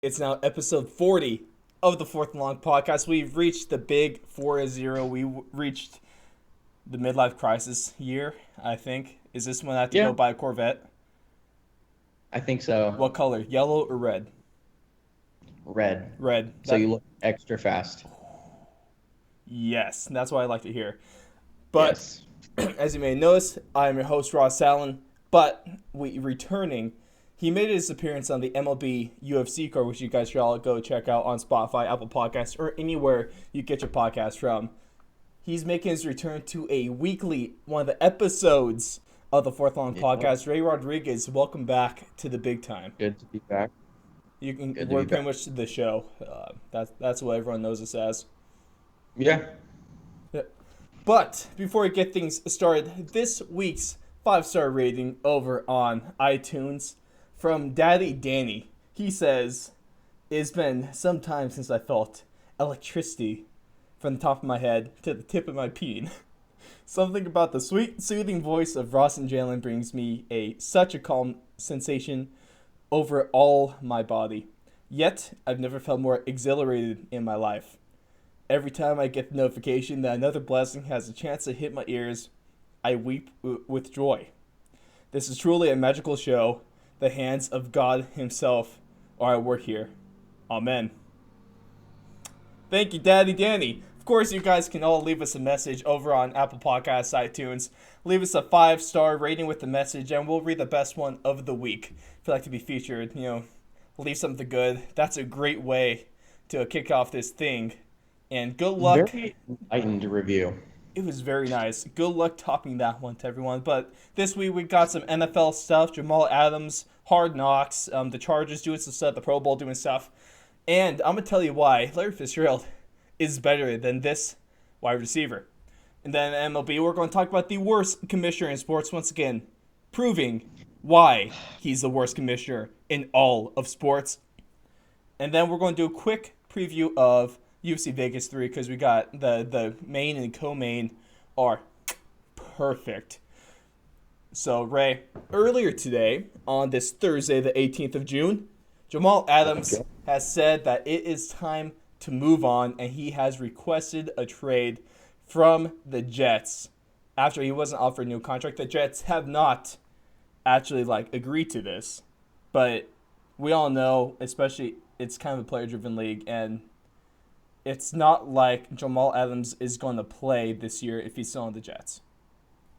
It's now episode 40 of the Fourth and Long podcast. We've reached the big 4-0. Reached the midlife crisis year, I think. Is this when I have to Yeah, go buy a Corvette? I think so. What color? Yellow or red? Red. Red. So you look extra fast. Yes, that's what I like to hear. But Yes. as you may notice, I'm your host Ross Allen. But returning, he made his appearance on the MLB UFC card, which you guys should all go check out on Spotify, Apple Podcasts, or anywhere you get your podcast from. He's making his return to a weekly one of the episodes of the Fourth Long Yeah. podcast. Ray Rodriguez, welcome back to the big time. Good to be back. Good to We're be pretty back. much the show. That's what everyone knows us as. Yeah. Yeah. But before we get things started, this week's 5-star rating over on iTunes from Daddy Danny. He says, "It's been some time since I felt electricity from the top of my head to the tip of my peen. Something about the sweet, soothing voice of Ross and Jalen brings me such a calm sensation over all my body. Yet, I've never felt more exhilarated in my life. Every time I get the notification that another blessing has a chance to hit my ears, I weep with joy. This is truly a magical show. The hands of God Himself are at work here. Amen." Thank you, Daddy Danny. Of course, you guys can all leave us a message over on Apple Podcasts, iTunes. Leave us a 5-star rating with the message, and we'll read the best one of the week. If you'd like to be featured, leave something good. That's a great way to kick off this thing. And good luck. Very enlightened review. It was very nice. Good luck topping that one to everyone. But this week we got some NFL stuff. Jamal Adams, Hard Knocks, the Chargers doing some stuff, the Pro Bowl doing stuff. And I'm going to tell you why Larry Fitzgerald is better than this wide receiver. And then MLB, we're going to talk about the worst commissioner in sports once again, proving why he's the worst commissioner in all of sports. And then we're going to do a quick preview of UFC Vegas 3 because we got the main and co-main are perfect. So, Ray, earlier today, on this Thursday, the 18th of June, Jamal Adams Okay. has said that it is time to move on, and he has requested a trade from the Jets after he wasn't offered a new contract. The Jets have not actually agreed to this, but we all know, especially it's kind of a player-driven league, and it's not like Jamal Adams is going to play this year if he's still on the Jets.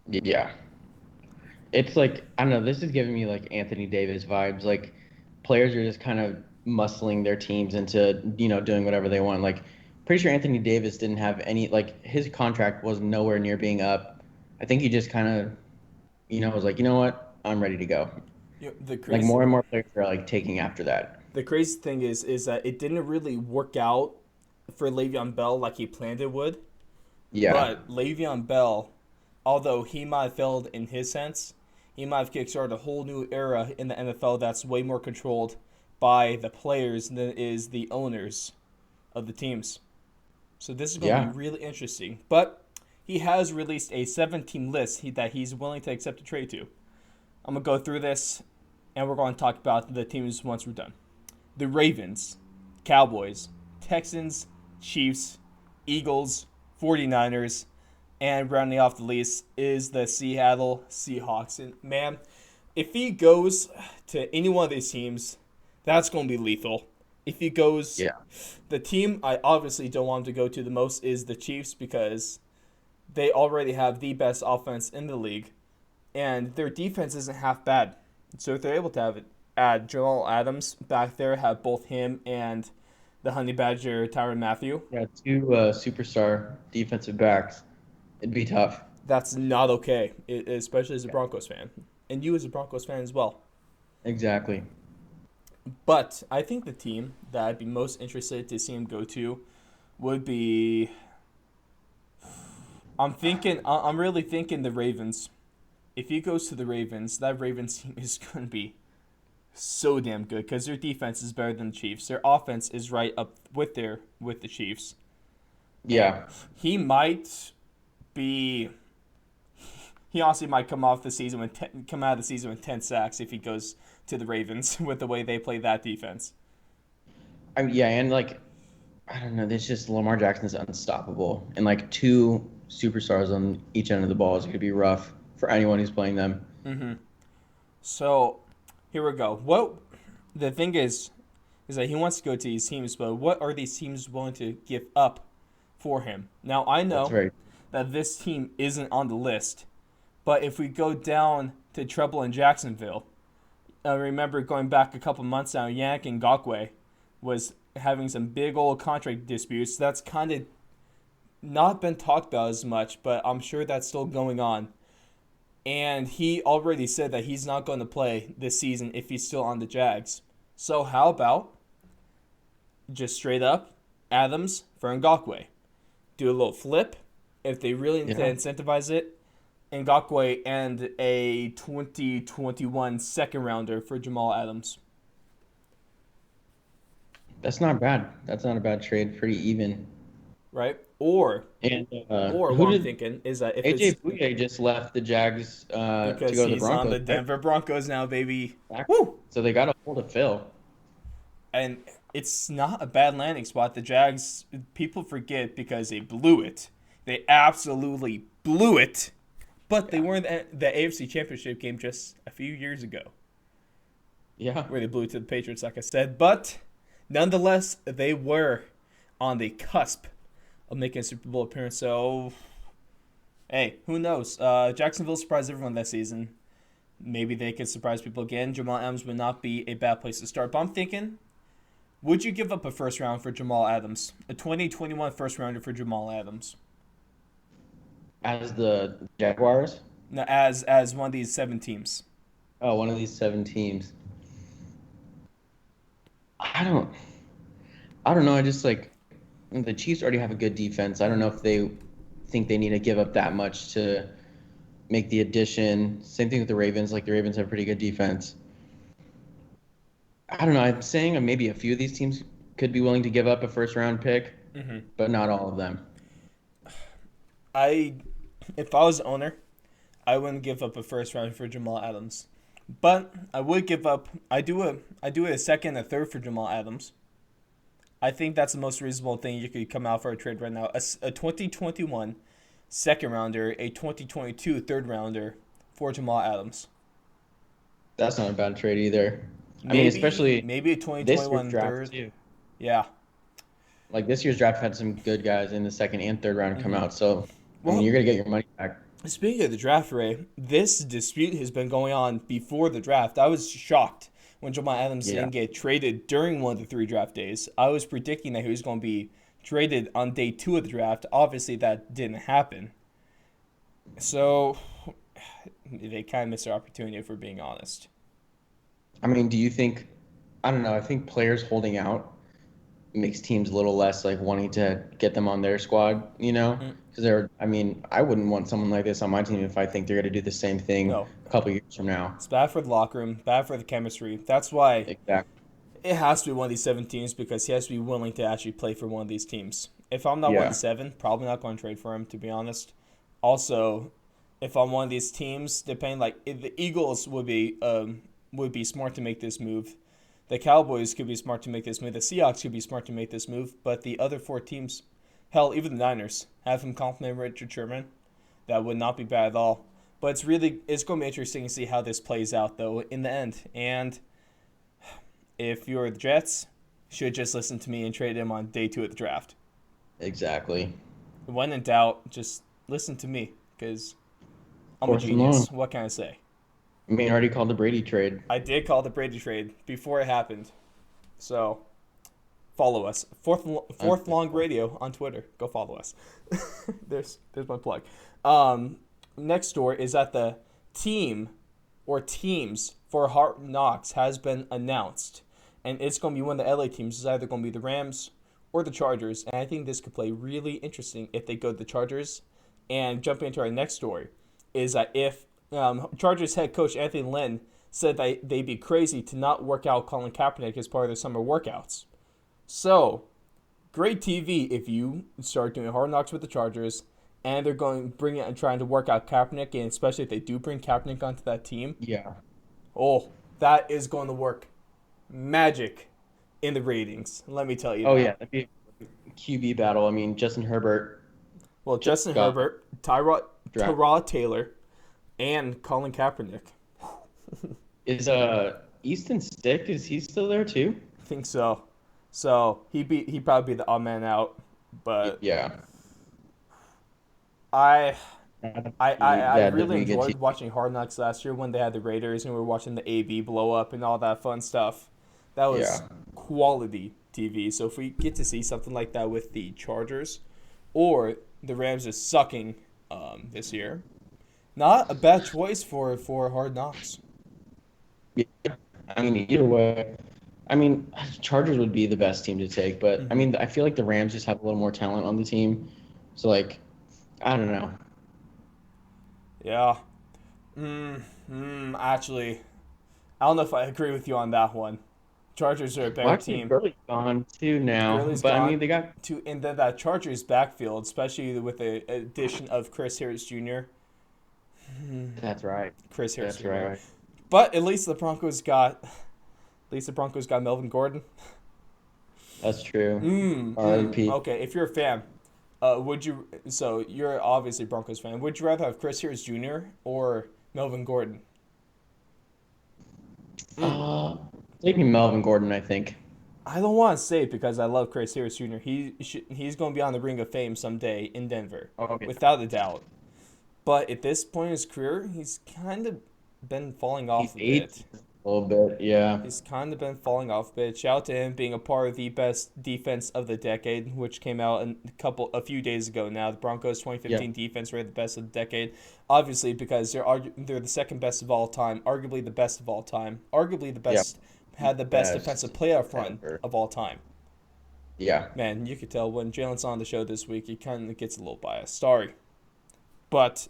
Yeah. It's like, I don't know, this is giving me like Anthony Davis vibes. Like players are just kind of muscling their teams into, doing whatever they want. Like pretty sure Anthony Davis didn't have any, like his contract was nowhere near being up. I think he just kind of, was like, you know what? I'm ready to go. The Like crazy, more and more players are like taking after that. the crazy thing is that it didn't really work out for Le'Veon Bell like he planned it would. Yeah. But Le'Veon Bell, although he might have failed in his sense, he might have kickstarted a whole new era in the NFL that's way more controlled by the players than it is the owners of the teams. So this is going to Yeah. be really interesting. But he has released a 7-team list that he's willing to accept a trade to. I'm going to go through this, and we're going to talk about the teams once we're done. The Ravens, Cowboys, Texans, Chiefs, Eagles, 49ers, and rounding off the list is the Seattle Seahawks. And man, if he goes to any one of these teams, that's going to be lethal. If he goes, Yeah. the team I obviously don't want him to go to the most is the Chiefs because they already have the best offense in the league, and their defense isn't half bad. So if they're able to add Joel Adams back there, have both him and the Honey Badger Tyrann Mathieu, Yeah, two superstar defensive backs. It'd be tough. that's not okay, especially as a Yeah. Broncos fan, and you as a Broncos fan as well. Exactly. But I think the team that I'd be most interested to see him go to would be. I'm really thinking the Ravens. If he goes to the Ravens, that Ravens team is going to be so damn good because their defense is better than the Chiefs. Their offense is right up with the Chiefs, and Yeah. he might be. He honestly might come out of the season with 10 sacks if he goes to the Ravens with the way they play that defense. Yeah, and like I don't know, there's just Lamar Jackson's unstoppable, and like two superstars on each end of the ball is going to be rough for anyone who's playing them. Mm-hmm. So here we go. What the thing is that he wants to go to these teams, but what are these teams willing to give up for him? Now I That's know very that this team isn't on the list, but if we go down to trouble in Jacksonville, I remember going back a couple months now, Yannick Ngakoue was having some big old contract disputes. That's kind of not been talked about as much, but I'm sure that's still going on. And he already said that he's not going to play this season if he's still on the Jags. So how about just straight up Adams for Ngakoue? Do a little flip. If they really need to yeah. incentivize it, Ngakoue and a 2021 second rounder for Jamal Adams. That's not bad. That's not a bad trade. Pretty even. Right? Or And what who I'm did thinking is that if AJ it's Bouye just left the Jags to because go to the he's on Broncos, the right? Denver Broncos now, baby. Exactly. Woo! So they got a hold of Phil. And it's not a bad landing spot. The Jags, people forget because they blew it. They absolutely blew it. But they Yeah. were in the AFC Championship game just a few years ago, Yeah. where they blew it to the Patriots, like I said. But nonetheless, they were on the cusp of making a Super Bowl appearance. So, hey, who knows? Jacksonville surprised everyone that season. Maybe they could surprise people again. Jamal Adams would not be a bad place to start. But I'm thinking, would you give up a first round for Jamal Adams? A 2021 first rounder for Jamal Adams? As the Jaguars. Now, as one of these 7 teams. Oh, one of these seven teams. I don't. I don't know. I just like the Chiefs already have a good defense. I don't know if they think they need to give up that much to make the addition. Same thing with the Ravens. Like the Ravens have pretty good defense. I don't know. I'm saying maybe a few of these teams could be willing to give up a first round pick, Mm-hmm. but not all of them. I, if I was the owner, I wouldn't give up a first round for Jamal Adams, but I would give up. I do a second, a third for Jamal Adams. I think that's the most reasonable thing you could come out for a trade right now. A 2021 second rounder, a 2022 third rounder for Jamal Adams. That's not a bad trade either. I mean, Maybe especially maybe a this year's 2021 draft third. too. Yeah. Like this year's draft had some good guys in the second and third round come Mm-hmm. out. So, I mean, Well, you're gonna get your money back. speaking of the draft, Ray, this dispute has been going on before the draft. I was shocked when Jamal Adams Yeah. didn't get traded during one of the 3 draft days. I was predicting that he was going to be traded on day 2 of the draft. Obviously, that didn't happen. So they kind of missed their opportunity, if we're being honest. I mean, do you think? I don't know. I think players holding out makes teams a little less like wanting to get them on their squad. You know, Mm, because they're. I mean, I wouldn't want someone like this on my team if I think they're gonna do the same thing no, a couple years from now. it's bad for the locker room, bad for the chemistry. That's why Exactly. it has to be one of these 7 teams because he has to be willing to actually play for one of these teams. If I'm not one of Yeah. the 7, probably not going to trade for him, to be honest. Also, if I'm one of these teams, depending like if the Eagles would be smart to make this move. The Cowboys could be smart to make this move. The Seahawks could be smart to make this move. But the other 4 teams, hell, even the Niners, have him compliment Richard Sherman. That would not be bad at all. But it's going to be interesting to see how this plays out though in the end. And if you're the Jets, you should just listen to me and trade him on day 2 of the draft. Exactly. When in doubt, just listen to me because I'm a Force them on. genius. What can I say? I mean, I already called the Brady trade. I did call the Brady trade before it happened. So follow us. Fourth long radio on Twitter. Go follow us. there's my plug. Next story is that the team or teams for Hard Knocks has been announced, and it's going to be one of the LA teams. It's either going to be the Rams or the Chargers, and I think this could play really interesting if they go to the Chargers. And jumping into our next story is that if Chargers head coach Anthony Lynn said that they'd be crazy to not work out Colin Kaepernick as part of their summer workouts. So, great TV if you start doing Hard Knocks with the Chargers, and they're going to bring it and trying to work out Kaepernick, and especially if they do bring Kaepernick onto that team. Yeah. Oh, that is going to work magic in the ratings. Let me tell you Oh yeah, that. that'd be a QB battle. I mean, Justin Herbert Well, just Justin got Herbert, drafted. Tyrod Taylor, and Colin Kaepernick. Is Easton Stick, is he still there too? I think so. So he'd probably be the odd man out, but Yeah. I I That'd really be a good team. enjoyed watching Hard Knocks last year when they had the Raiders and we were watching the AV blow up and all that fun stuff. That was Yeah. quality TV. So if we get to see something like that with the Chargers or the Rams just sucking this year, not a bad choice for Hard Knocks. Yeah. I mean, either way, I mean, Chargers would be the best team to take, but I Hmm. mean, I feel like the Rams just have a little more talent on the team. So like, I don't know. Yeah. Actually, I don't know if I agree with you on that one. Chargers are a Well, better actually, team. Gurley's gone too now, Gurley's but I gone mean, they got. to and then that Chargers backfield, especially with the addition of That's right. Chris Harris That's Jr. right. But at least the Broncos got Melvin Gordon. That's true. RP. Okay, if you're a fan, would you? So you're obviously a Broncos fan. Would you rather have Chris Harris Jr. or Melvin Gordon? Uh, Taking Melvin Gordon, I think. I don't want to say it because I love Chris Harris Jr. He's going to be on the Ring of Fame someday in Denver, Oh, yeah. without a doubt. But at this point in his career, he's kind of been falling He's off a aged bit. a little bit. Yeah. He's kind of been falling off a bit. Shout out to him being a part of the best defense of the decade, which came out a few days ago. Now the Broncos Yeah. 2015 defense rated the best of the decade, obviously because they're the second best of all time, arguably the best of all time, arguably the Yeah. best had the best defensive Best playoff run ever. of all time. Yeah. Man, you could tell when Jalen's on the show this week, he kind of gets a little biased. Sorry, but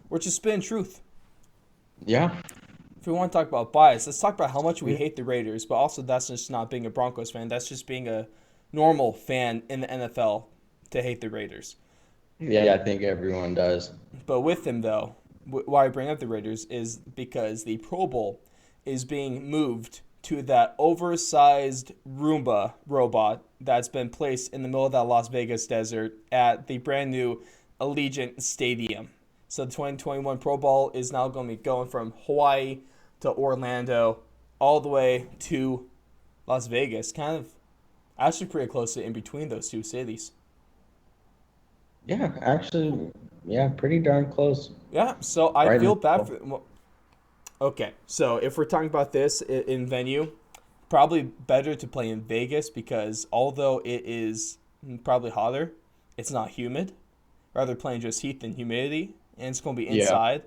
we're just spitting truth. Yeah. If we want to talk about bias, let's talk about how much we hate the Raiders, but also that's just not being a Broncos fan. That's just being a normal fan in the NFL to hate the Raiders. Yeah, I think everyone does. But with them, though, why I bring up the Raiders is because the Pro Bowl is being moved to that oversized Roomba robot that's been placed in the middle of that Las Vegas desert at the brand new Allegiant Stadium. So the 2021 Pro Bowl is now going to be going from Hawaii to Orlando all the way to Las Vegas. Kind of actually pretty close to in between those two cities. Yeah, actually, yeah, pretty darn close. Yeah, so I Right in feel the bad middle. for. Well, okay, so if we're talking about this in venue, probably better to play in Vegas because although it is probably hotter, it's not humid. Rather playing just heat than humidity, and it's going to be Yeah. inside.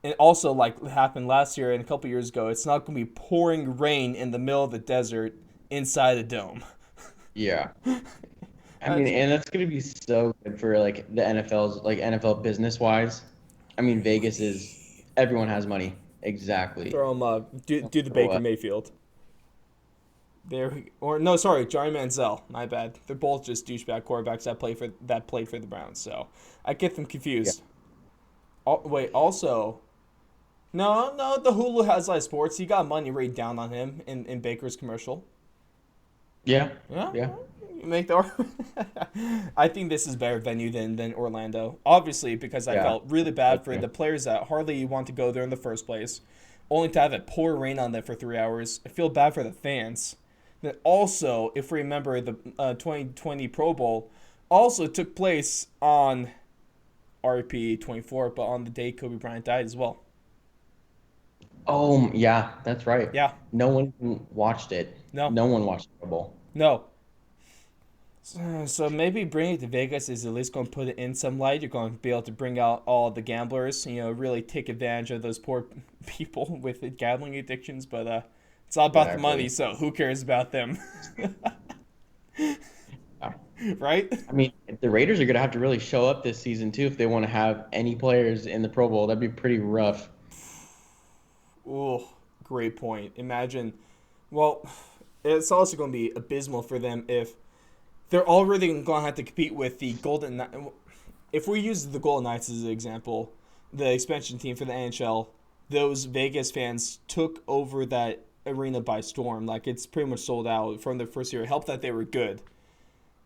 And also, like happened last year and a couple years ago, it's not going to be pouring rain in the middle of the desert inside a dome. Yeah. I mean, That's, and that's gonna be so good for like the NFL's like NFL business wise. I mean, Vegas is everyone has money. Exactly. throw them do the For Baker what? Mayfield. There or no, sorry, Johnny Manziel. My bad. They're both just douchebag quarterbacks that played for the Browns. So I get them Yeah. confused. Wait, also, no, the Hulu has live sports. He got money right down on him in Baker's commercial. Yeah. Yeah, Yeah. you make the argument. I think this is better venue than Orlando. Obviously, because I Yeah. felt really bad for Okay. the players that hardly want to go there in the first place, only to have it pour rain on them for 3 hours. I feel bad for the fans. Then also, if we remember, the 2020 Pro Bowl also took place on RP 24, but on the day Kobe Bryant died as well. Oh, yeah, that's right. Yeah, No one watched it. no, No one watched the Super Bowl. no. So maybe bringing it to Vegas is at least going to put it in some light. You're going to be able to bring out all the gamblers, really take advantage of those poor people with gambling addictions. But it's all about the money, Exactly. so who cares about them, Yeah. right? I mean, the Raiders are gonna have to really show up this season too if they want to have any players in the Pro Bowl. That'd be pretty rough. Oh, great point. Imagine, well, it's also going to be abysmal for them if they're already going to have to compete with the Golden Knights. If we use the Golden Knights as an example, the expansion team for the NHL, those Vegas fans took over that arena by storm. Like it's pretty much sold out from the first year. It helped that they were good.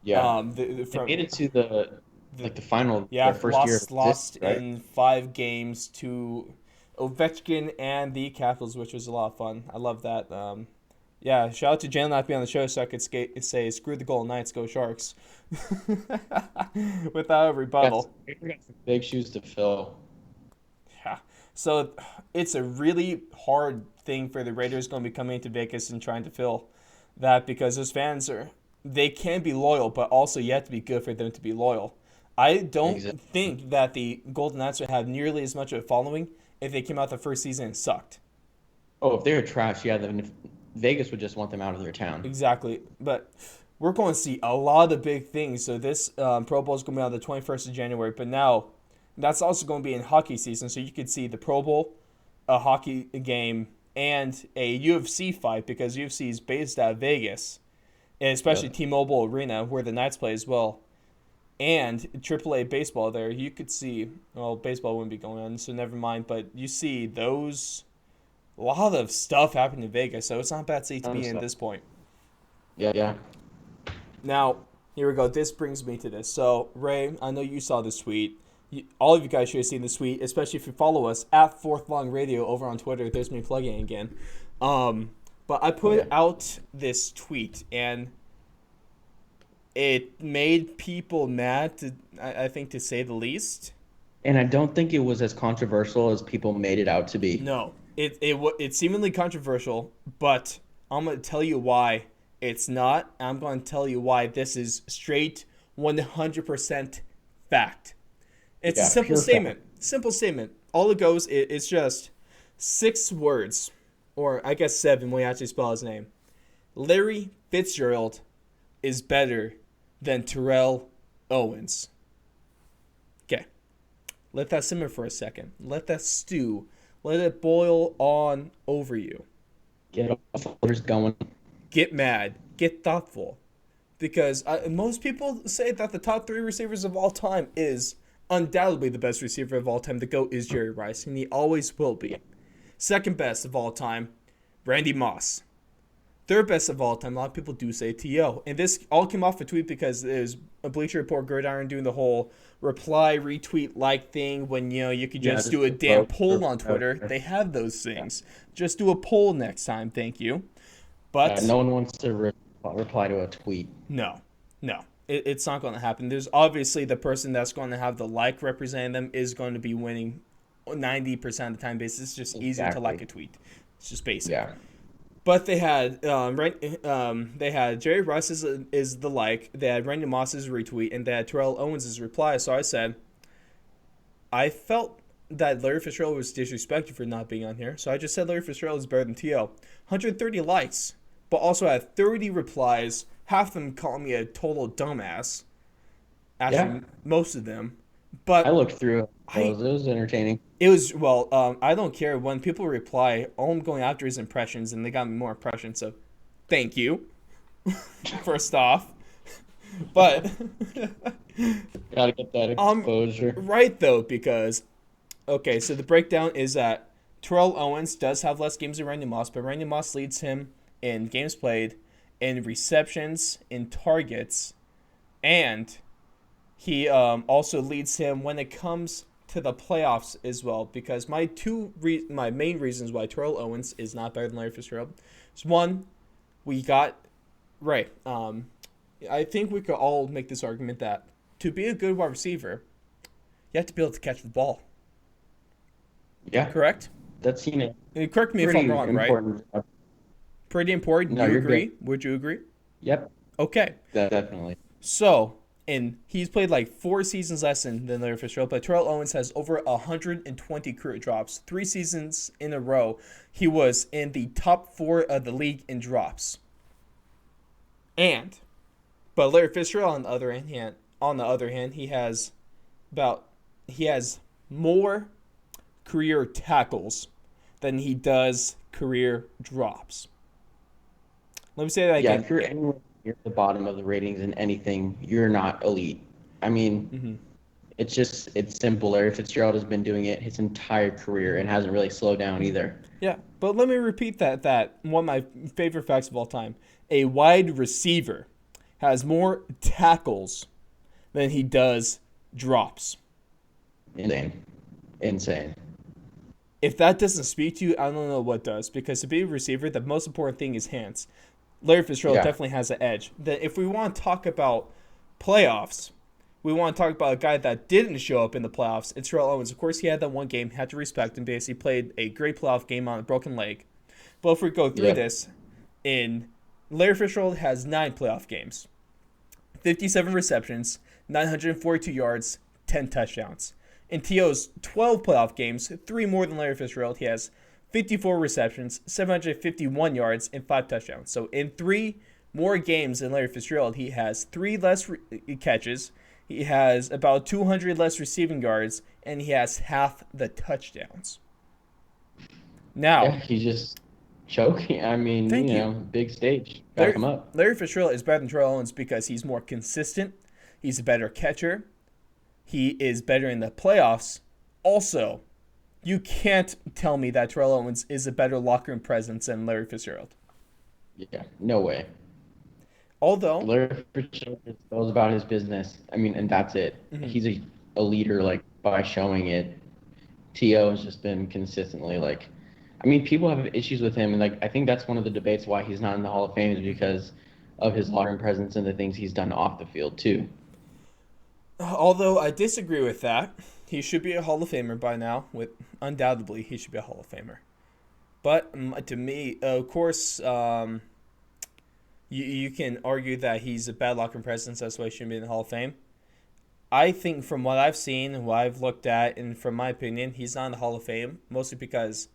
Yeah. They From made it to the the like the final their Yeah, first year of lost existence, right? in 5 games to Ovechkin and the Capitals, which was a lot of fun. I love that. Yeah, shout out to Jan not being on the show so I could say screw the Golden Knights, go Sharks, without a rebuttal. They got some big shoes to fill. Yeah, so it's a really hard thing for the Raiders going to be coming into Vegas and trying to fill that because those fans they can be loyal, but also you have to be good for them to be loyal. I don't Exactly. think that the Golden Knights would have nearly as much of a following if they came out the first season and sucked. Oh, if they were trash, yeah, then Vegas would just want them out of their town. Exactly. But we're going to see a lot of big things. So this Pro Bowl is going to be on the 21st of January. But now that's also going to be in hockey season. So you could see the Pro Bowl, a hockey game, and a UFC fight because UFC is based out of Vegas, and especially Yep. T-Mobile Arena where the Knights play as well. And AAA baseball there, you could see, well, baseball wouldn't be going on, so never mind. But you see a lot of stuff happening in Vegas, so it's not a bad city to Ton of be in at stuff. this point. Yeah, yeah. Now, here we go. This brings me to this. So, Ray, I know you saw this tweet. All of you guys should have seen this tweet, especially if you follow us at Fourth Long Radio over on Twitter. There's me plugging again. But I put Okay. out this tweet, and it made people mad, I think, to say the least. And I don't think it was as controversial as people made it out to be. No, it's seemingly controversial, but I'm gonna tell you why it's not. I'm gonna tell you why this is straight 100% fact. It's a Yeah, simple pure fact. statement. Simple statement. All it goes, it's just 6 words, or I guess 7 when you actually spell his name. Larry Fitzgerald is better than Terrell Owens. Okay, let that simmer for a second. Let that stew. Let it boil on over you. Get all the flavors going. Get mad. Get thoughtful. Because most people say that the top 3 receivers of all time is undoubtedly the best receiver of all time. The GOAT is Jerry Rice, and he always will be. Second best of all time, Randy Moss. Third best of all time, a lot of people do say T.O. And this all came off a tweet because there's a Bleacher Report Gridiron doing the whole reply, retweet, like thing when, you could Yeah, just just do a vote damn for poll on Twitter. whatever. They have those things. Just do a poll next time, thank you. But No one wants to reply to a tweet. no, no. It's not going to happen. There's obviously the person that's going to have the like representing them is going to be winning 90% of the time basis. It's just easier to like Exactly. a tweet. It's just basic. Yeah. But they had they had Jerry Rice is the like, they had Randy Moss's retweet, and they had Terrell Owens' reply. So I said, I felt that Larry Fitzgerald was disrespected for not being on here. So I just said Larry Fitzgerald is better than T.O. 130 likes, but also had 30 replies, half of them calling me a total dumbass. Actually, Yeah. most of them. I But looked through I those. It was entertaining. it was, well, I don't care. When people reply, all I'm going after is impressions, and they got me more impressions, so thank you, first off. But, Gotta get that exposure. right though, because, okay, so the breakdown is that Terrell Owens does have less games than Randy Moss, but Randy Moss leads him in games played, in receptions, in targets, and he also leads him when it comes to the playoffs as well. Because my main reasons why Terrell Owens is not better than Larry Fitzgerald is, one, we got right. I think we could all make this argument that to be a good wide receiver, you have to be able to catch the ball. Yeah. Correct? That's And correct me if pretty I'm wrong. Right? important. Pretty important. No, You you're agree? good. Would you agree? Yep. Okay. Definitely. So, and he's played like 4 seasons less than Larry Fitzgerald, but Terrell Owens has over 120 career drops. 3 seasons in a row, he was in the top 4 of the league in drops. But Larry Fitzgerald on the other hand, he has more career tackles than he does career drops. Let me say that Yeah, again. if you're anywhere near the bottom of the ratings in anything, you're not elite. I mean, It's simple. Larry Fitzgerald has been doing it his entire career and hasn't really slowed down either. Yeah, but let me repeat that one of my favorite facts of all time. A wide receiver has more tackles than he does drops. Insane. Insane. If that doesn't speak to you, I don't know what does. Because to be a receiver, the most important thing is hands. Larry Fitzgerald Yeah. definitely has an edge. That if we want to talk about playoffs, we want to talk about a guy that didn't show up in the playoffs. It's Terrell Owens. Of course, he had that one game. Had to respect him because he played a great playoff game on a broken leg. But if we go through Yep. this, in Larry Fitzgerald has 9 playoff games, 57 receptions, 942 yards, 10 touchdowns. In T.O.'s 12 playoff games, 3 more than Larry Fitzgerald, he has 54 receptions, 751 yards, and 5 touchdowns. So in 3 more games than Larry Fitzgerald, he has 3 less catches, he has about 200 less receiving yards, and he has half the touchdowns. Yeah, Now, he's just choking. I mean, thank you. big stage. Gotta Larry, come up. Larry Fitzgerald is better than Terrell Owens because he's more consistent, he's a better catcher, he is better in the playoffs. Also, you can't tell me that Terrell Owens is a better locker room presence than Larry Fitzgerald. Yeah, no way. Although, Larry Fitzgerald just goes about his business. I mean, and that's it. mhm, He's a leader, like, by showing it. T.O. has just been consistently, like, I mean, people have issues with him, and, like, I think that's one of the debates why he's not in the Hall of Fame is because of his locker room presence and the things he's done off the field, too. although I disagree with that, he should be a Hall of Famer by now. With undoubtedly, he should be a Hall of Famer. But to me, of course, you can argue that he's a bad locker room presence. That's why he shouldn't be in the Hall of Fame. I think from what I've seen, what I've looked at, and from my opinion, he's not in the Hall of Fame mostly because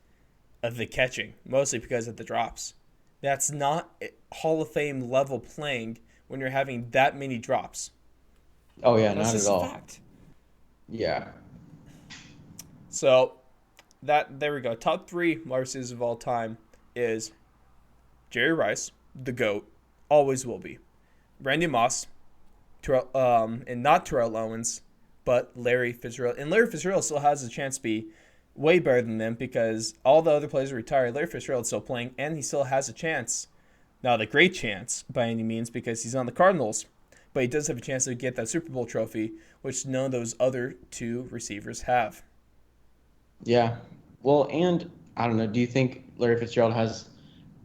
of the catching, mostly because of the drops. That's not Hall of Fame level playing when you're having that many drops. Oh, yeah, That's not at just a all. fact. Yeah. So that there we go. Top 3 wide receivers of all time is Jerry Rice, the GOAT, always will be. Randy Moss, and not Terrell Owens, but Larry Fitzgerald. And Larry Fitzgerald still has a chance to be way better than them because all the other players are retired. Larry Fitzgerald's still playing, and he still has a chance. Not a great chance by any means because he's on the Cardinals, but he does have a chance to get that Super Bowl trophy, which none of those other 2 receivers have. Yeah. Well, and I don't know, do you think Larry Fitzgerald has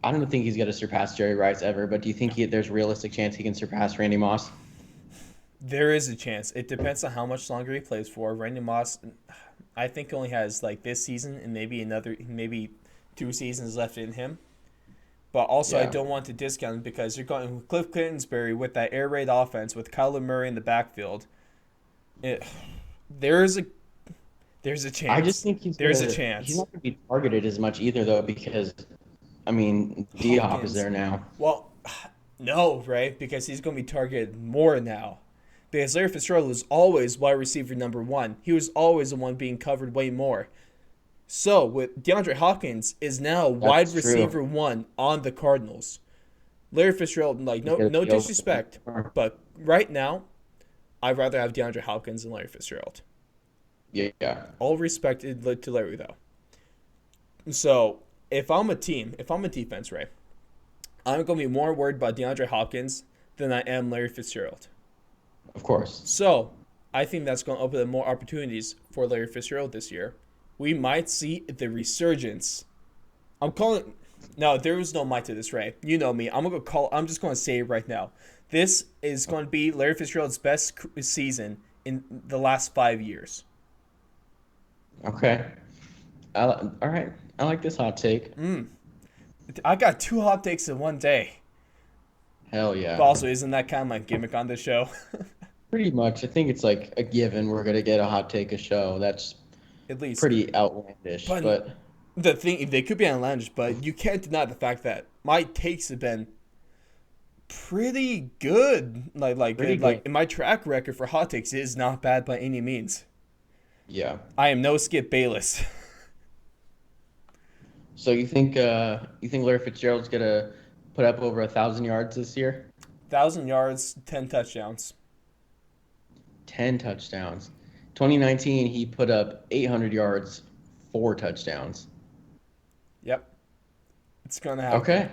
I don't think he's going to surpass Jerry Rice ever, but do you think there's realistic chance he can surpass Randy Moss? There is a chance. It depends on how much longer he plays for. Randy Moss, I think, only has like this season and maybe 2 seasons left in him. But also, I Yeah. don't want to discount him because you're going with Cliff Kingsbury with that air raid offense with Kyler Murray in the backfield. It, there's a there's a I just chance. think There's a he's chance. not going to be targeted as much either though because I mean, D-Hop is Hopkins, there now. well, no, right? Because he's going to be targeted more now. Because Larry Fitzgerald was always wide receiver number 1. He was always the one being covered way more. So with DeAndre Hopkins is now wide That's true. receiver 1 on the Cardinals. Larry Fitzgerald, like He's going to no be open disrespect, more. but right now I'd rather have DeAndre Hopkins than Larry Fitzgerald. Yeah. All respect to Larry though. So if I'm a team, if I'm a defense, right, I'm gonna be more worried about DeAndre Hopkins than I am Larry Fitzgerald. Of course. So I think that's going to open up more opportunities for Larry Fitzgerald this year. We might see the resurgence. I'm calling. No, there is no might to this, Ray. You know me. I'm just going to say it right now. This is going to be Larry Fitzgerald's best season in the last 5 years. Okay. All right. I like this hot take. I got 2 hot takes in one day. Hell But yeah. also, isn't that kind of my gimmick on this show? Pretty much. I think it's like a given we're going to get a hot take a show. That's At least. pretty outlandish, But but the thing, they could be outlandish, but you can't deny the fact that my takes have been pretty good. Like pretty good. Like good. in my track record for hot takes is not bad by any means. Yeah. I am no Skip Bayless. So you think Larry Fitzgerald's gonna put up over 1,000 yards this year? 1,000 yards, 10 touchdowns. 10 touchdowns. 2019, he put up 800 yards, 4 touchdowns. Yep, it's gonna happen. Okay,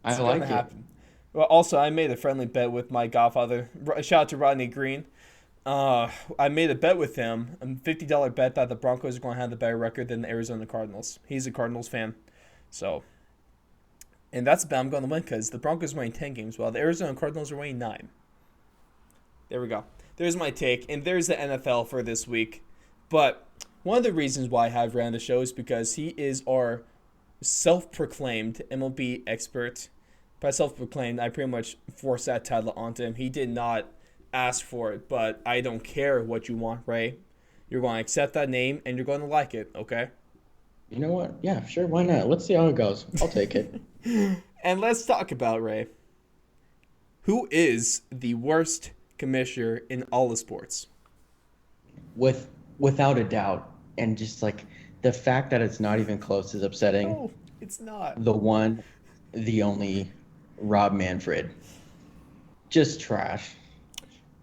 I It's gonna like it. happen. Well, also, I made a friendly bet with my godfather. Shout out to Rodney Green. I made a bet with him, a $50 bet that the Broncos are going to have the better record than the Arizona Cardinals. He's a Cardinals fan, so and that's a bet I'm going to win because the Broncos are winning 10 games while the Arizona Cardinals are winning 9. There we go. There's my take, and there's the NFL for this week. But one of the reasons why I have Ray on the show is because he is our self-proclaimed MLB expert. By self-proclaimed, I pretty much forced that title onto him. He did not ask for it, but I don't care what you want, Ray. You're going to accept that name, and you're going to like it, okay? You know what? Yeah, sure. Why not? Let's see how it goes. I'll take it. And let's talk about, Ray, who is the worst commissioner in all of sports? Without a doubt, and just like the fact that it's not even close is upsetting. No, it's not. The one, the only, Rob Manfred. Just trash.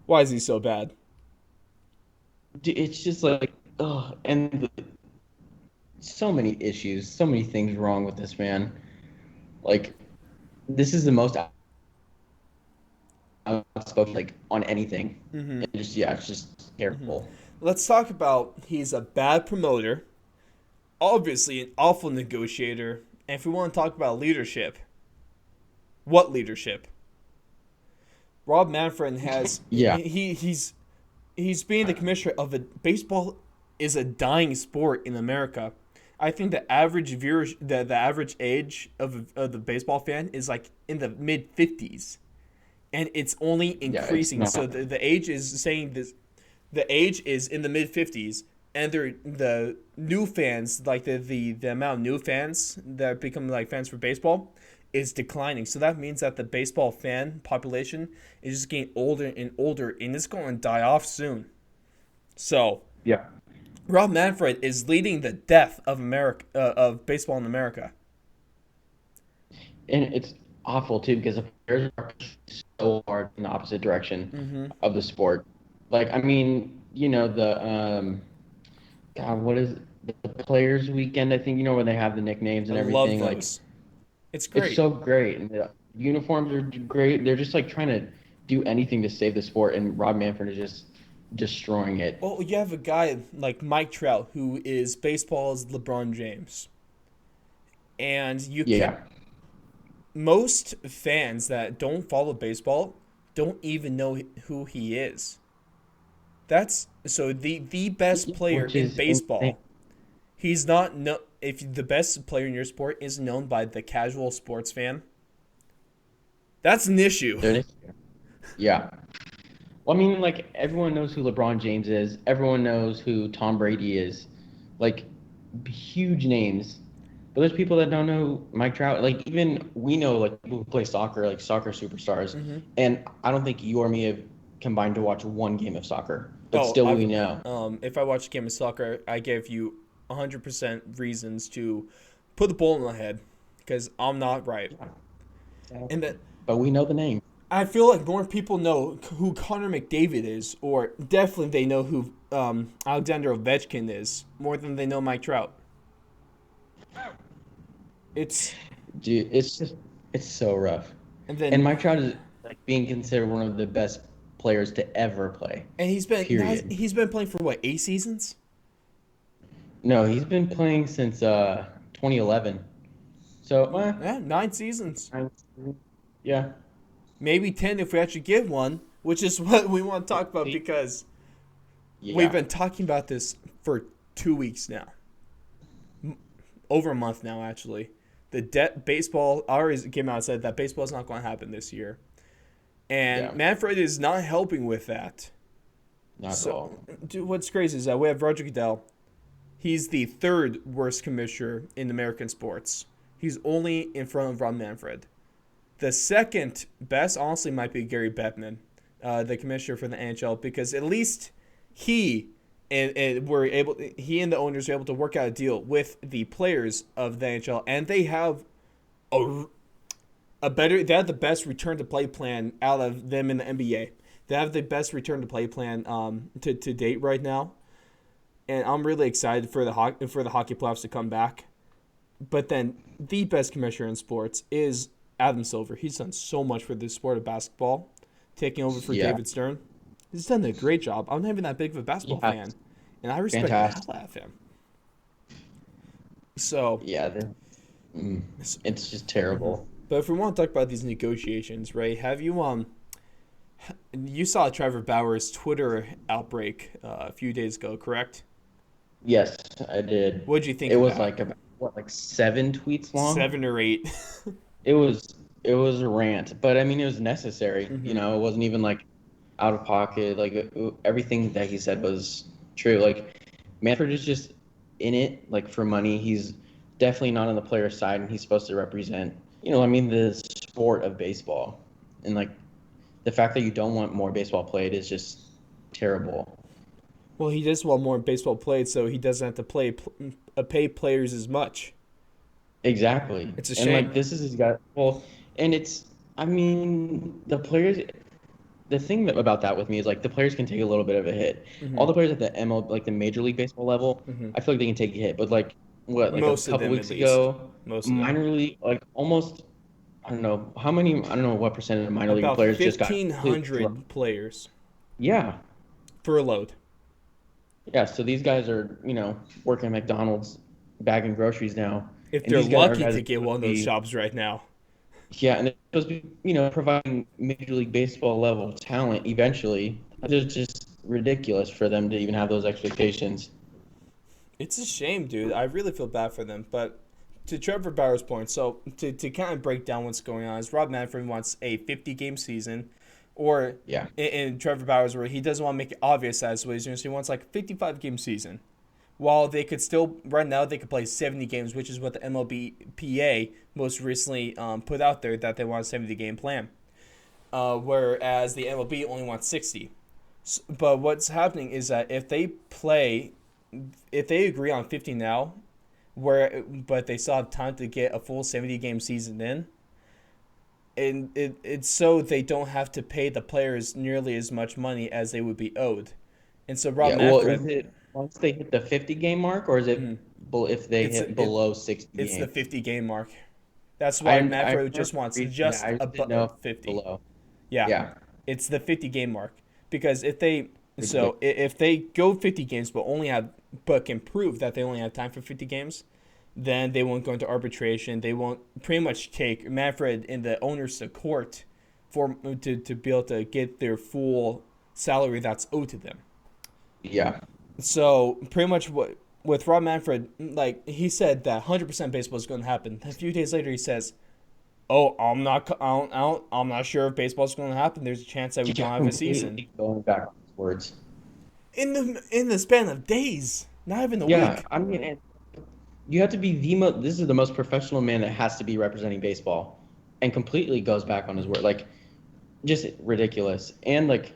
Why is he so bad? It's just like, ugh, and so many issues, so many things wrong with this man. Like, this is the most outspoken, like, on anything. Mm-hmm. And just, yeah, it's just terrible. Let's talk about he's a bad promoter, obviously an awful negotiator, and if we want to talk about leadership, what leadership? Rob Manfred has Yeah. he's being the commissioner of a baseball is a dying sport in America. I think the average the average age of the baseball fan is like in the mid 50s, and it's only Yeah, it's increasing. not. So the age is saying this, the age is in the mid 50s, and the new fans, like the amount of new fans that become like fans for baseball is declining. So that means that the baseball fan population is just getting older and older, and it's going to die off soon. So Yeah. Rob Manfred is leading the death of America of baseball in America. And it's awful, too, because the players are so hard in the opposite direction Mm-hmm. of the sport. Like, I mean, God, what is the Players Weekend? I think, where they have the nicknames I and love everything. Like, those. It's it's great. so great. And the uniforms are great. They're just, like, trying to do anything to save the sport, and Rob Manfred is just destroying it. Well, you have a guy like Mike Trout who is baseball's LeBron James, and you can Yeah. most fans that don't follow baseball don't even know who he is. That's so the best player Which in is insane. baseball. He's not no if the best player in your sport is known by the casual sports fan. That's an issue. There it is. Yeah. Well, I mean, like, everyone knows who LeBron James is. Everyone knows who Tom Brady is. Like, huge names. But there's people that don't know Mike Trout. Like, even we know, like, people who play soccer, like soccer superstars. Mm-hmm. And I don't think you or me have combined to watch one game of soccer. But Oh, still, we know. if I watch a game of soccer, I give you 100% reasons to put the ball in my head because I'm not right. And that But we know the name. I feel like more people know who Connor McDavid is, or definitely they know who Alexander Ovechkin is more than they know Mike Trout. It's Dude, it's so rough. and And then Mike Trout is, like, being considered one of the best players to ever play. and Period. he's been playing for what 8 seasons? No, he's been playing since 2011. So, Yeah, 9 seasons, yeah. maybe 10 if we actually give one, which is what we want to talk about because we've Yeah. been talking about this for 2 weeks now, over a month now actually. Baseball already came out and said that baseball is not going to happen this year, and Yeah. Manfred is not helping with that. Not at So, all. dude, what's crazy is that we have Roger Goodell. He's the third worst commissioner in American sports. He's only in front of Rob Manfred. The second best, honestly, might be Gary Bettman, the commissioner for the NHL, because at least he he and the owners were able to work out a deal with the players of the NHL, and they have they have the best return to play plan out of them in the NBA. They have the best return to play plan to date right now. and I'm really excited for the hockey playoffs to come back. But then the best commissioner in sports is Adam Silver. He's done so much for the sport of basketball, taking over for Yeah. David Stern. He's done a great job. I'm not even that big of a basketball Yeah. fan, and I respect the hell Fantastic. out of him. So, Yeah. It's just terrible. but if we want to talk about these negotiations, right? Have you you saw Trevor Bauer's Twitter outbreak a few days ago, correct? Yes, I did. What did you think It of was that? like about what, like 7 tweets long? 7 or 8. It was it was a rant, but I mean it was necessary. hmm It wasn't even like out of pocket. Like everything that he said was true. Like Manfred is just in it like for money. He's definitely not on the player side, and he's supposed to represent, I mean the sport of baseball. And like the fact that you don't want more baseball played is just terrible. Well, he does want more baseball played, so he doesn't have to pay players as much. Exactly. It's a And like shame. this is his guy. Well, and I mean, the players, the thing about that with me is like the players can take a little bit of a hit. All hmm the players at the ML, like the Major League Baseball level, hmm I feel like they can take a hit. But like what, like a Most of couple them, at weeks least. ago, Most of them. minor league, like almost, I don't know how many, I don't know what percentage of minor league About players just got completely thrown. 1,500 players Yeah. furloughed. Yeah. So these guys are, working at McDonald's bagging groceries now. If And they're these guys are lucky guys to that are get supposed one to of those be. jobs right now. Yeah, and they're supposed to be, providing Major League Baseball level talent eventually. It's just ridiculous for them to even have those expectations. It's a shame, dude. I really feel bad for them. But to Trevor Bauer's point, so to kind of break down what's going on, is Rob Manfred wants a 50-game season, or Yeah. in Trevor Bauer's where he doesn't want to make it obvious as what he's doing, so he wants like a 55-game season. While they could still, right now, they could play 70 games, which is what the MLBPA most recently put out there, that they want a 70-game plan. Whereas the MLB only wants 60. But what's happening is that if they agree on 50 now, but they still have time to get a full 70-game season in, and it's so they don't have to pay the players nearly as much money as they would be owed. And so Rob Yeah. Well, Manfred, is it once they hit the 50 game mark, or is it mhm, if they it's hit it, below 60 it's the games? 50-game mark. That's why I Manfred remember just wants reading that. just I just didn't know if above it was 50. below. Yeah, Yeah. it's the 50-game mark because Ridiculous. if they go 50 games but can prove that they only have time for 50 games, then they won't go into arbitration. They won't pretty much take Manfred and the owners to court to be able to get their full salary that's owed to them. Yeah. So pretty much what with Rob Manfred, like he said that 100% baseball is going to happen. A few days later, he says, "Oh, I'm not sure if baseball's going to happen. There's a chance that we Yeah. don't have a season." Completely going back on his words. In the span of days, not even a Yeah. week. I mean, you have to be the most. This is the most professional man that has to be representing baseball, and completely goes back on his word. Like, just ridiculous. And like,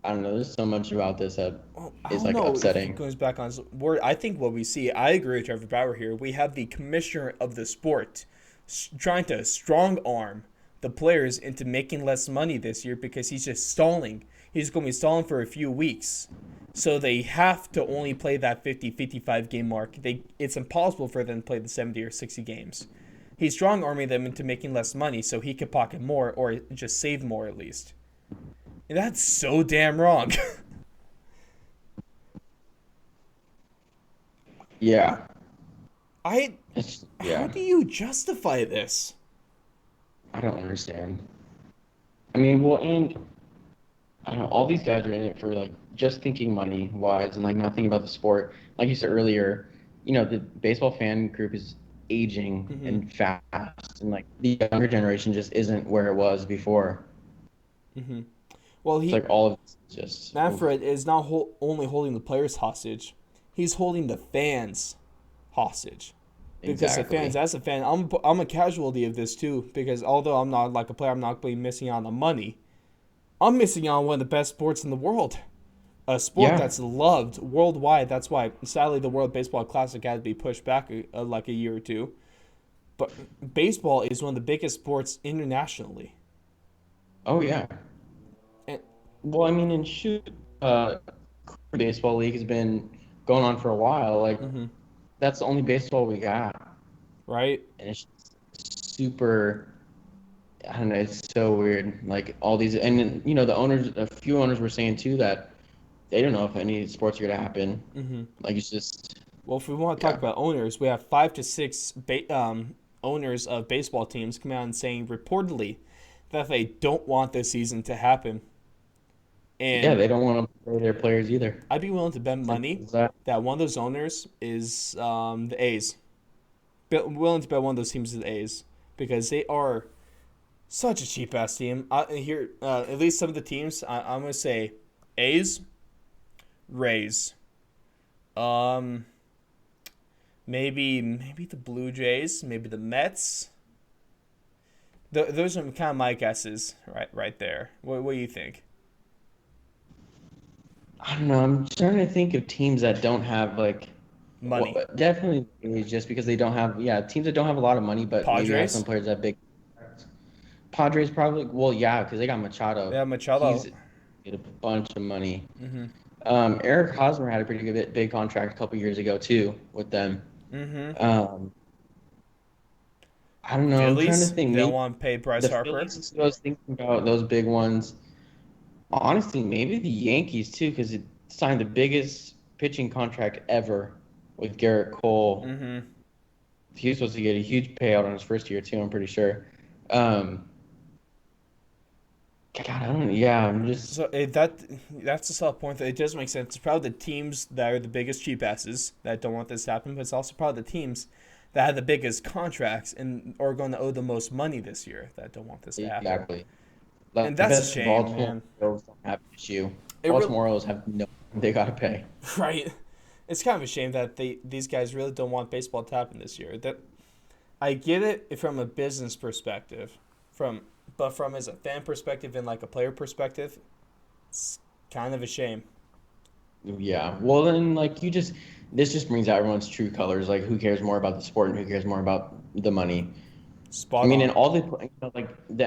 I don't know. There's so much about this that Well, I is don't like know if he upsetting. goes back on his word. I think what we see, I agree with Trevor Bauer here. We have the commissioner of the sport trying to strong arm the players into making less money this year because he's just stalling. He's going to be stalling for a few weeks. So they have to only play that 50, 55 game mark. It's impossible for them to play the 70 or 60 games. He's strong arming them into making less money so he could pocket more or just save more at least. And that's so damn wrong. Yeah. I How Yeah. do you justify this? I don't understand. I mean, well, and I don't know. All these guys are in it for like just thinking money wise and like nothing about the sport. Like you said earlier, the baseball fan group is aging hmm and fast, and like the younger generation just isn't where it was before. hmm Well, It's like all of this is just oof. Manfred is not only holding the players hostage; he's holding the fans hostage. Because the fans, Exactly. as a fan, I'm a casualty of this too. Because although I'm not like a player, I'm not really missing out on the money. I'm missing out on one of the best sports in the world. A sport Yeah. that's loved worldwide. That's why, sadly, the World Baseball Classic had to be pushed back like a year or two. But baseball is one of the biggest sports internationally. Oh yeah. And Well, I mean, and shoot, baseball league has been going on for a while. Like Mm-hmm. that's the only baseball we got, Right? and it's super. I don't know. It's so weird. Like all these, and then, the owners. A few owners were saying too that they don't know if any sports are gonna happen. Mm-hmm. Like it's just, Well, if we want to talk yeah, about owners, we have 5 to 6 owners of baseball teams come out and saying reportedly that they don't want this season to happen. yeah. And They don't want to play their players either. I'd be willing to bet Simple money as that. that one of those owners is the A's. Willing to bet one of those teams is the A's because they are such a cheap ass team. Here, at least some of the teams, I'm gonna say A's, Rays, um, maybe the Blue Jays, maybe the Mets. Those are kind of my guesses, right there. What do you think? I don't know. I'm trying to think of teams that don't have like, well, Money. definitely just because they don't have, yeah, teams that don't have a lot of money, but maybe have some Padres. players that have big. Padres probably, well, yeah, because they got Yeah, Machado. He's Machado. get a bunch of money. Mm-hmm. Eric Hosmer had a pretty good big contract a couple years ago too with them. Mm-hmm. Um, I don't know. I'm trying to Phillies. think. They don't Maybe want to pay Bryce the Harper. Phillies is who I was thinking about those big ones. Honestly, maybe the Yankees too, because it signed the biggest pitching contract ever with Garrett Cole. Mm-hmm. He was supposed to get a huge payout on his first year too. I'm pretty sure. Um, God, I don't. Yeah, I'm just. So that's a solid point. That it does make sense. It's probably the teams that are the biggest cheap asses that don't want this to happen, but it's also probably the teams that have the biggest contracts and are going to owe the most money this year that don't want this to happen. Exactly. Like, And I that's a bet shame, Baltimore man. Orioles don't have an issue. It really Baltimore Orioles have no. They gotta pay. right. It's kind of a shame that these guys really don't want baseball to happen this year. That I get it from a business perspective, but from as a fan perspective and like a player perspective, it's kind of a shame. Yeah. Well, then, like, this just brings out everyone's true colors. Like, who cares more about the sport and who cares more about the money? I Spot mean, and on. all like the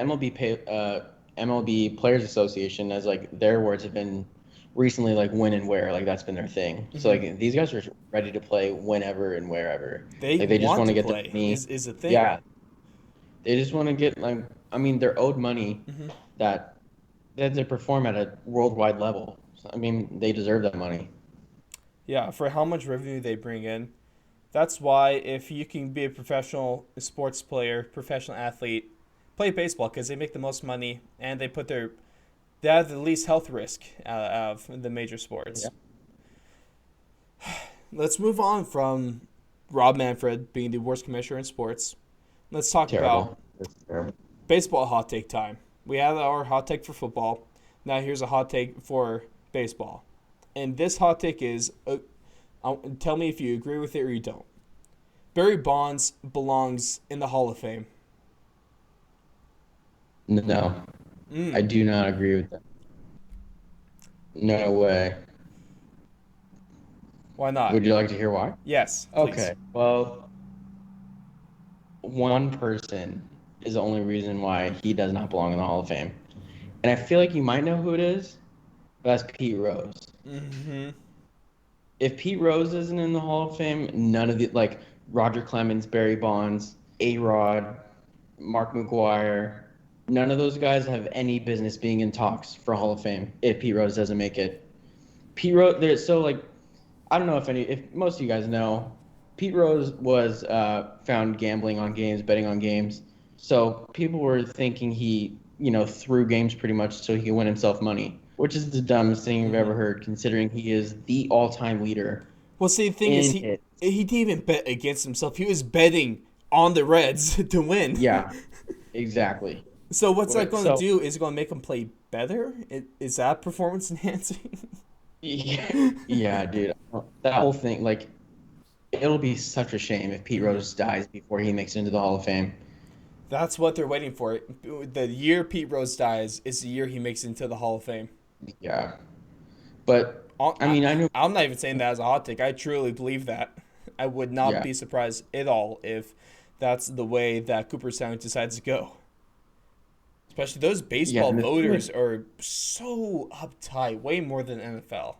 MLB Players Association, as like their words have been recently, like when and where, like that's been their thing. So Hmm. like these guys are ready to play whenever and wherever. They Like they just want want to to get the play money. is a thing. Yeah, they just want to get like, I mean, they're owed money Hmm. that they perform at a worldwide level. So, I mean, they deserve that money. Yeah, for how much revenue they bring in. That's why if you can be a professional sports player, professional athlete, play baseball because they make the most money and they have the least health risk out of the major Yeah. sports. Let's move on from Rob Manfred being the worst commissioner in sports. Let's talk about Terrible. It's terrible. baseball hot take time. We have our hot take for football. Now here's a hot take for baseball. And this hot take is tell me if you agree with it or you don't. Barry Bonds belongs in the Hall of Fame. No, I Mm, do not agree with that. No way. why not? Would you like to hear why? Yes, please. Okay. Well, one person is the only reason why he does not belong in the Hall of Fame. And I feel like you might know who it is, but that's Pete Rose. Mm-hmm. If Pete Rose isn't in the Hall of Fame, none of the, like, Roger Clemens, Barry Bonds, A-Rod, Mark McGuire, none of those guys have any business being in talks for Hall of Fame if Pete Rose doesn't make it. Pete Rose, there's so like, I don't know if most of you guys know, Pete Rose was found gambling on games, betting on games. So people were thinking he, threw games pretty much so he could win himself money, which is the dumbest thing I've Mm-hmm. ever heard, considering he is the all-time leader Well, see, the thing is, in he it. he didn't even bet against himself. He was betting on the Reds to win. Yeah, exactly. So what's that going to So do? Is it going to make him play better? Is that performance enhancing? yeah, yeah, dude, that whole thing, like, it'll be such a shame if Pete Hmm. Rose dies before he makes it into the Hall of Fame. That's what they're waiting for. The year Pete Rose dies is the year he makes it into the Hall of Fame. Yeah, but I'll- I I, mean, I know. I'm not even saying that as a hot take. I truly believe that. I would not Yeah, be surprised at all if that's the way that Cooperstown decides to go. Especially those yeah, baseball and the thing with voters are so uptight, way more than NFL.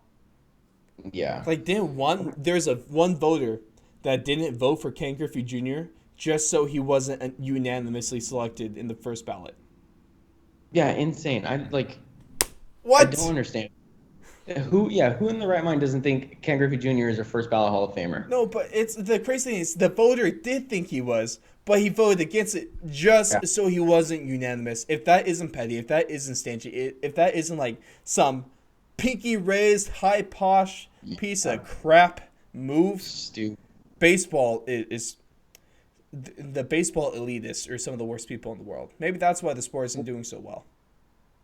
Yeah. Like, there's one voter that didn't vote for Ken Griffey Jr. just so he wasn't unanimously selected in the first ballot. Yeah, insane. I don't What? understand. Who in the right mind doesn't think Ken Griffey Jr. is a first ballot Hall of Famer? No, but it's the crazy thing is the voter did think he was, but he voted against it Yeah. just so he wasn't unanimous. If that isn't petty, if that isn't stingy, if that isn't like some pinky raised, high posh piece Yeah. of crap move, Stu. baseball is the baseball elitists are some of the worst people in the world. Maybe that's why the sport isn't doing so well.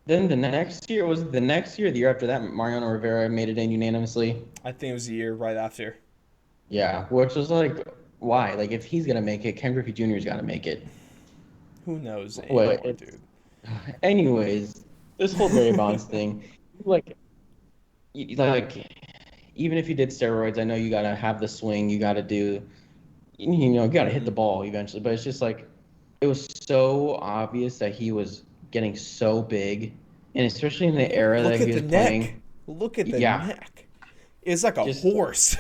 Then the next year, the year after that, Mariano Rivera made it in unanimously. I think it was the year right after. Yeah, which was like, why? Like, if he's gonna make it, Ken Griffey Jr.'s got to make it. Who knows What? anymore, dude? Anyways, this whole Barry Bonds thing, like, like, even if you did steroids, I know you gotta have the swing, you gotta do, you gotta hit Mm-hmm. the ball eventually. But it's just like, it was so obvious that he was getting so big, and especially in the Yeah, era that look he at the was neck. playing. Look at the Yeah, neck. It's like a just horse.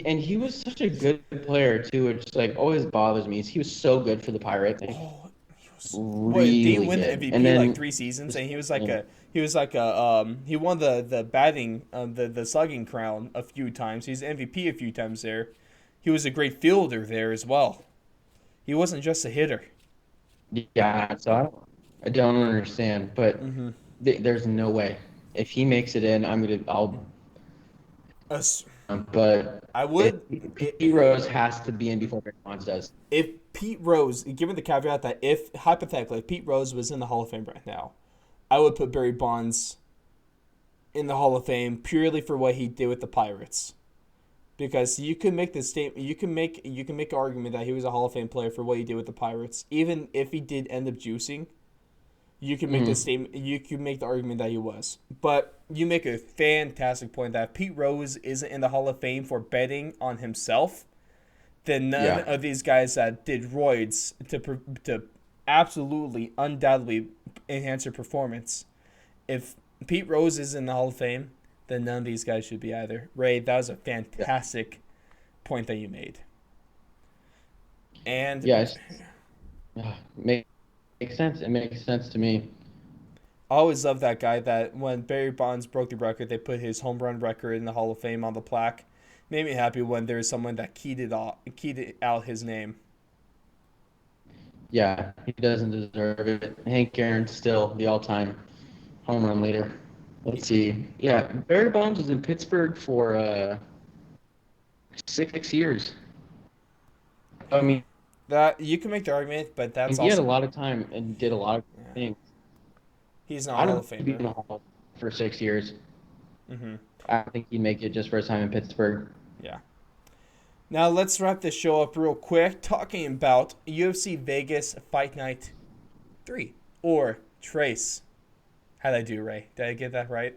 and he was such a good player too, which like always bothers me. Is he was so good for the Pirates, like Oh, he was. What did he really win the good. And MVP like then 3 seasons? just And he won the batting the slugging crown a few times. He's MVP a few times there. He was a great fielder there as well. He wasn't just a hitter. yeah, so I don't understand, but Mm-hmm. there's no way if he makes it in, I'll. Us, But I would. Pete Rose has to be in before Barry Bonds does. If Pete Rose, given the caveat that if hypothetically if Pete Rose was in the Hall of Fame right now, I would put Barry Bonds in the Hall of Fame purely for what he did with the Pirates. Because you can make the statement, you can make an argument that he was a Hall of Fame player for what he did with the Pirates, even if he did end up juicing. You can make the Hmm. statement, you can make the argument that he was. But you make a fantastic point that if Pete Rose isn't in the Hall of Fame for betting on himself, then none Yeah, of these guys that did roids to absolutely, undoubtedly enhance their performance. If Pete Rose is in the Hall of Fame, then none of these guys should be either. Ray, that was a yeah, fantastic point that you made. And yeah. Makes sense. It makes sense to me. I always loved that guy that when Barry Bonds broke the record, they put his home run record in the Hall of Fame on the plaque. Made me happy when there was someone that keyed it out his name. Yeah, he doesn't deserve it. Hank Aaron's still the all-time home run leader. Let's see. Yeah, Barry Bonds was in Pittsburgh for 6 years. I mean, That you can make the argument, but that's he had a also lot of time and did a lot of things. he's not a I Hall don't of think he'd be in Famer. the Hall for 6 years. Mm-hmm. I think he'd make it just for his time in Pittsburgh. Yeah. Now let's wrap this show up real quick, talking about UFC Vegas Fight Night 3 or Trace. How'd I do, Ray? Did I get that right?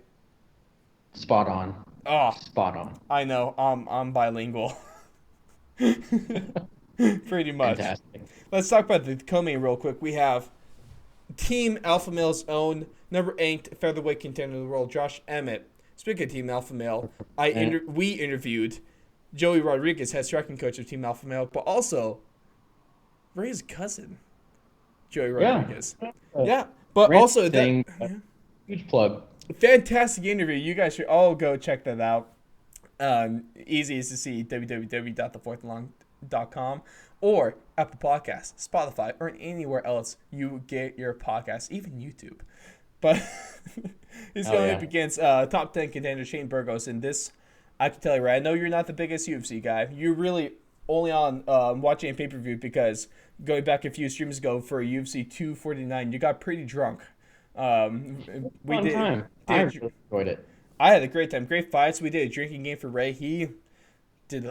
Spot on. Oh, Spot on. I know. I'm bilingual. Pretty much. Fantastic. Let's talk about the co-main real quick. We have Team Alpha Male's own number 8 featherweight contender in the world, Josh Emmett. Speaking of Team Alpha Male, we interviewed Joey Rodriguez, head striking coach of Team Alpha Male, but also Ray's cousin, Joey Yeah. Rodriguez. Yeah, but Random also that thing, huge plug. fantastic interview. You guys should all go check that out. Easy is to see www.thefourthandlong.com or Apple Podcasts, Spotify, or anywhere else you get your podcasts, even YouTube. But he's Oh going yeah. up against top 10 contender Shane Burgos. And this, I can tell you right, I know you're not the biggest UFC guy. You're really only on watching a pay-per-view because going back a few streams ago for UFC 249, you got pretty drunk. We Fun did, time. I did really enjoyed it. I had a great time. Great fights. We did a drinking game for Ray. He did,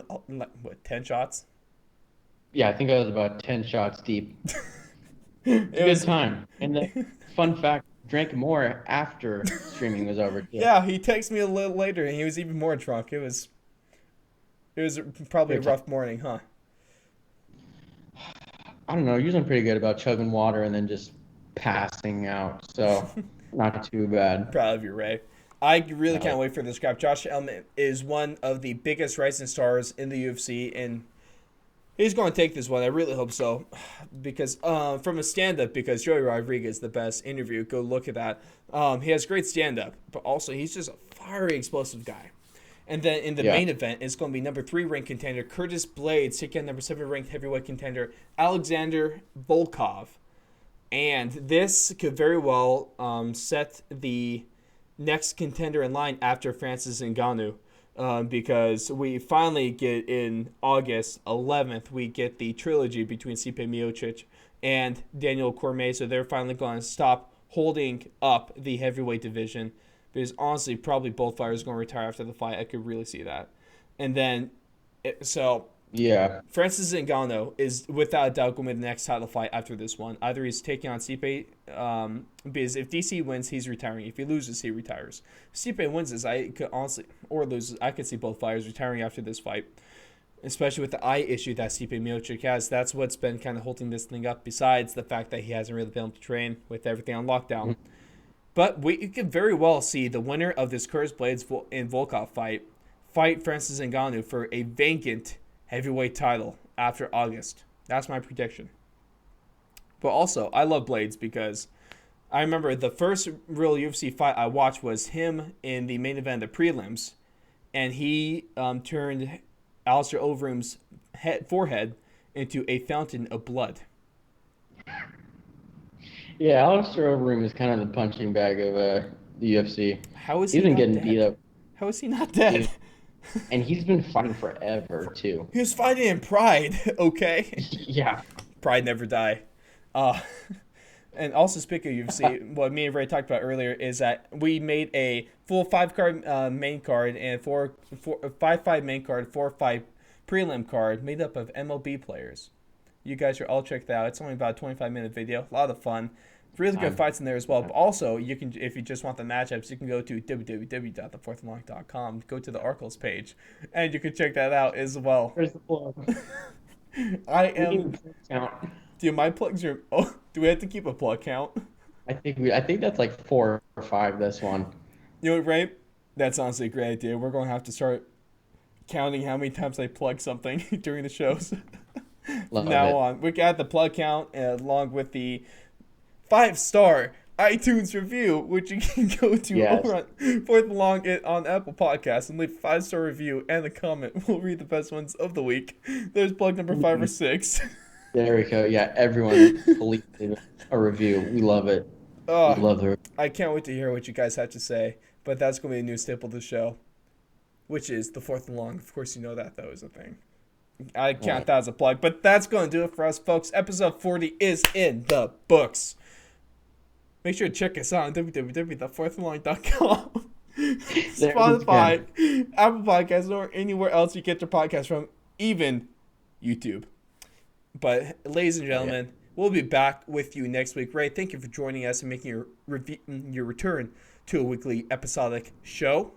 what, 10 shots? Yeah, I think I was about 10 shots deep. It's a It good was, time. And the fun fact, drank more after streaming was over too. yeah, he texted me a little later and he was even more drunk. It was probably a Great time. rough morning, huh? I don't know. Usually I'm pretty good about chugging water and then just passing out. So not too bad. Proud of you, Ray. I really can't wait for this scrap. Josh Ellman is one of the biggest rising stars in the UFC, and he's going to take this one. I really hope so, because from a stand-up, because Joey Rodriguez, the best interview, go look at that. He has great stand-up, but also he's just a fiery, explosive guy. And then in the main event, it's going to be number 3 ranked contender Curtis Blades taking on number 7 ranked heavyweight contender Alexander Volkov. And this could very well set the next contender in line after Francis Ngannou. Because we finally get in August 11th, we get the trilogy between Stipe Miocic and Daniel Cormier. So they're finally going to stop holding up the heavyweight division. Because honestly, probably both fighters are going to retire after the fight. I could really see that. And then, Francis Ngannou is without a doubt going to be the next title fight after this one. Either he's taking on Stipe, because if DC wins, he's retiring. If he loses, he retires. If Stipe wins this, I could honestly, or loses, I could see both fighters retiring after this fight. Especially with the eye issue that Stipe Miocic has. That's what's been kind of holding this thing up, besides the fact that he hasn't really been able to train with everything on lockdown. But we could very well see the winner of this Curtis Blades and Volkov fight Francis Ngannou for a vacant heavyweight title after August. That's my prediction. But also, I love Blades because I remember the first real UFC fight I watched was him in the main event of the prelims, and he turned Alistair Overeem's forehead into a fountain of blood. Yeah, Alistair Overeem is kind of the punching bag of the UFC. How is He's he been not getting dead? beat up. How is he not dead? And he's been fighting forever, too. He was fighting in Pride, okay? Yeah. Pride never die. And also, speaking of UFC, what me and Ray talked about earlier is that we made a full 5-card main card and 5-5 main card, 4-5 prelim card made up of MLB players. You guys should all check that out. It's only about a 25-minute video. A lot of fun. Really good fights in there as well. But also, you can, if you just want the matchups, you can go to www.thefourthandlong.com, go to the articles page, and you can check that out as well. Where's the plug? Do my plugs are? Oh, do we have to keep a plug count? I think that's like 4 or 5. This one. You know what, Ray? That's honestly a great idea. We're going to have to start counting how many times I plug something during the shows. From now on, we got the plug count along with the 5-star iTunes review, which you can go to over on Fourth and Long on Apple Podcasts and leave a 5-star review and a comment. We'll read the best ones of the week. There's plug number 5 or 6. There we go. Yeah, everyone leave a review. We love it. We love it. I can't wait to hear what you guys have to say, but that's going to be a new staple of the show, which is the Fourth and Long. Of course, you know that is a thing. I count that as a plug, but that's going to do it for us, folks. Episode 40 is in the books. Make sure to check us out on www.fourthandlong.com, Spotify, Apple Podcasts, or anywhere else you get your podcast from, even YouTube. But, ladies and gentlemen, we'll be back with you next week. Ray, thank you for joining us and making your return to a weekly episodic show.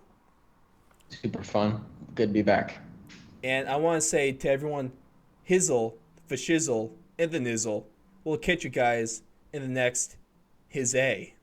Super fun. Good to be back. And I want to say to everyone, hizzle, fashizzle, and the nizzle. We'll catch you guys in the next His A.